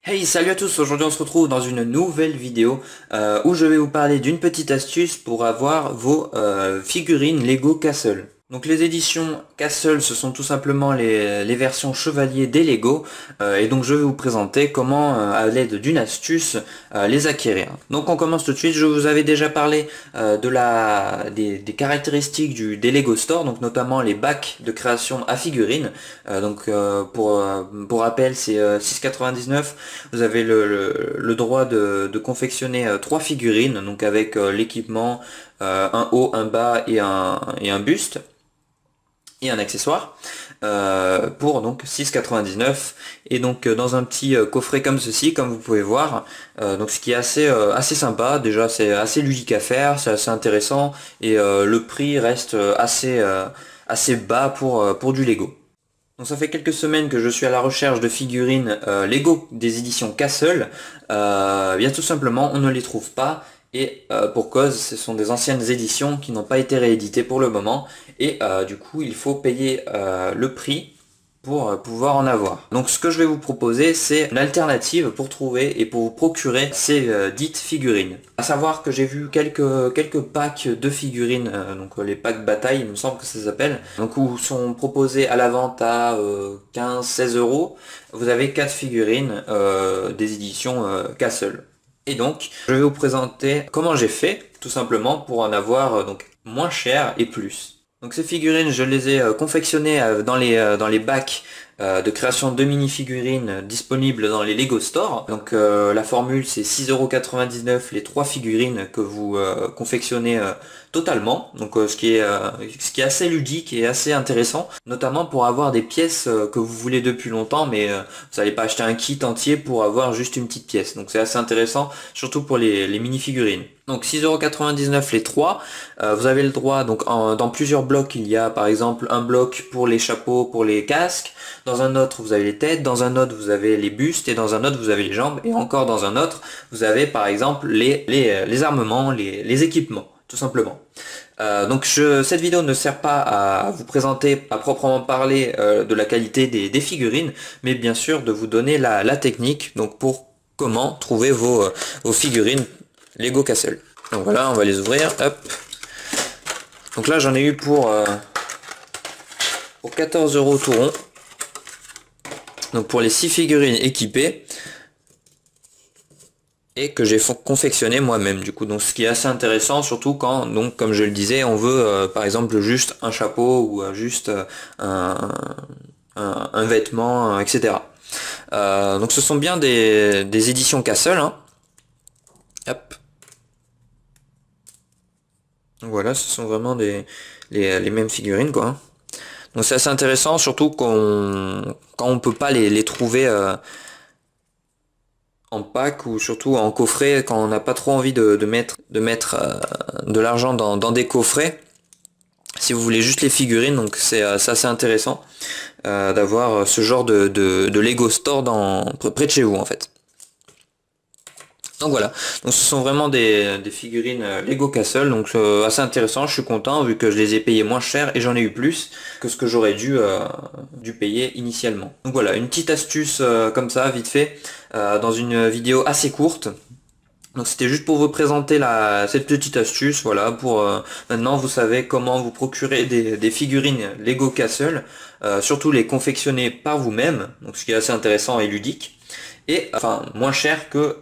Hey, salut à tous, aujourd'hui on se retrouve dans une nouvelle vidéo où je vais vous parler d'une petite astuce pour avoir vos figurines Lego Castle. Donc les éditions Castle, ce sont tout simplement les versions chevaliers des Lego et donc je vais vous présenter comment à l'aide d'une astuce les acquérir. Donc on commence tout de suite. Je vous avais déjà parlé des caractéristiques des Lego Store, donc notamment les bacs de création à figurines. Pour rappel, c'est 6,99. Vous avez le droit de confectionner 3 figurines, donc avec l'équipement, un haut, un bas et un buste et un accessoire pour donc 6,99 et donc dans un petit coffret comme ceci, comme vous pouvez voir, donc ce qui est assez sympa. Déjà c'est assez ludique à faire, c'est assez intéressant et le prix reste assez bas pour du Lego. Donc ça fait quelques semaines que je suis à la recherche de figurines Lego des éditions Castle. Bien tout simplement on ne les trouve pas et pour cause ce sont des anciennes éditions qui n'ont pas été rééditées pour le moment et du coup il faut payer le prix pour pouvoir en avoir. Donc ce que je vais vous proposer, c'est une alternative pour trouver et pour vous procurer ces dites figurines. À savoir que j'ai vu quelques packs de figurines, donc les packs bataille, il me semble que ça s'appelle, donc où sont proposés à la vente à 15-16 euros. Vous avez 4 figurines des éditions Castle. Et donc, je vais vous présenter comment j'ai fait, tout simplement, pour en avoir donc moins cher et plus. Donc ces figurines, je les ai confectionnées dans les bacs de création de mini-figurines disponibles dans les Lego Store. Donc la formule c'est 6,99 € les 3 figurines que vous confectionnez totalement. Donc ce qui est assez ludique et assez intéressant, notamment pour avoir des pièces que vous voulez depuis longtemps, mais vous n'allez pas acheter un kit entier pour avoir juste une petite pièce. Donc c'est assez intéressant, surtout pour les mini-figurines. Donc 6,99 € les 3. Vous avez le droit, donc dans plusieurs blocs, il y a par exemple un bloc pour les chapeaux, pour les casques. Dans un autre, vous avez les têtes. Dans un autre, vous avez les bustes. Et dans un autre, vous avez les jambes. Et encore dans un autre, vous avez par exemple les armements, les équipements, tout simplement. Cette vidéo ne sert pas à vous présenter à proprement parler de la qualité des figurines, mais bien sûr de vous donner la technique donc pour comment trouver vos figurines Lego Castle. Donc voilà, on va les ouvrir, hop. Donc là j'en ai eu pour 14 € tout rond. Donc pour les 6 figurines équipées et que j'ai confectionné moi-même du coup. Donc ce qui est assez intéressant, surtout quand, donc comme je le disais, on veut par exemple juste un chapeau ou juste un vêtement, etc. Donc ce sont bien des éditions Castle, hein. Hop. Donc voilà, ce sont vraiment les mêmes figurines, quoi. Donc c'est assez intéressant, surtout quand on peut pas les trouver en pack ou surtout en coffret, quand on n'a pas trop envie de mettre de l'argent dans des coffrets. Si vous voulez juste les figurines, donc c'est assez intéressant d'avoir ce genre de Lego Store près de chez vous en fait. Donc voilà, donc ce sont vraiment des figurines Lego Castle, donc assez intéressant, je suis content vu que je les ai payées moins cher et j'en ai eu plus que ce que j'aurais dû payer initialement. Donc voilà, une petite astuce comme ça, vite fait, dans une vidéo assez courte. Donc c'était juste pour vous présenter cette petite astuce, voilà, pour maintenant vous savez comment vous procurer des figurines Lego Castle, surtout les confectionner par vous-même, donc ce qui est assez intéressant et ludique, et enfin moins cher que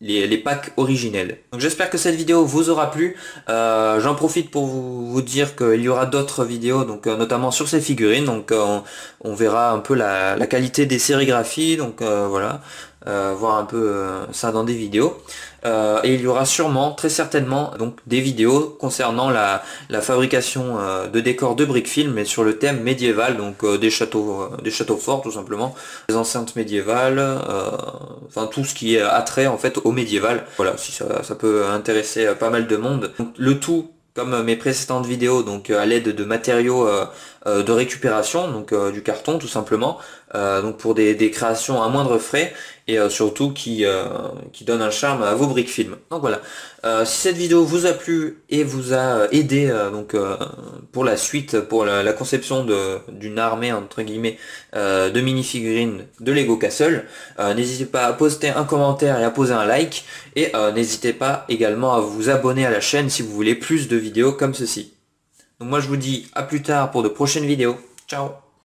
les packs originels. Donc j'espère que cette vidéo vous aura plu. J'en profite pour vous dire qu'il y aura d'autres vidéos, donc notamment sur ces figurines. Donc on verra un peu la qualité des sérigraphies, donc voilà, voir un peu ça dans des vidéos. Et il y aura sûrement, très certainement, donc des vidéos concernant la fabrication de décors de briques film, mais sur le thème médiéval, donc des châteaux forts tout simplement, des enceintes médiévales, enfin tout ce qui est attrait en fait au médiéval. Voilà, si ça peut intéresser pas mal de monde. Donc, le tout, comme mes précédentes vidéos, donc à l'aide de matériaux de récupération, donc du carton tout simplement, donc pour des créations à moindre frais et surtout qui donne un charme à vos briques film. Donc voilà. Si cette vidéo vous a plu et vous a aidé pour la suite, pour la conception d'une armée entre guillemets de mini-figurines de Lego Castle, n'hésitez pas à poster un commentaire et à poser un like, et n'hésitez pas également à vous abonner à la chaîne si vous voulez plus de vidéos comme ceci. Donc moi je vous dis à plus tard pour de prochaines vidéos. Ciao!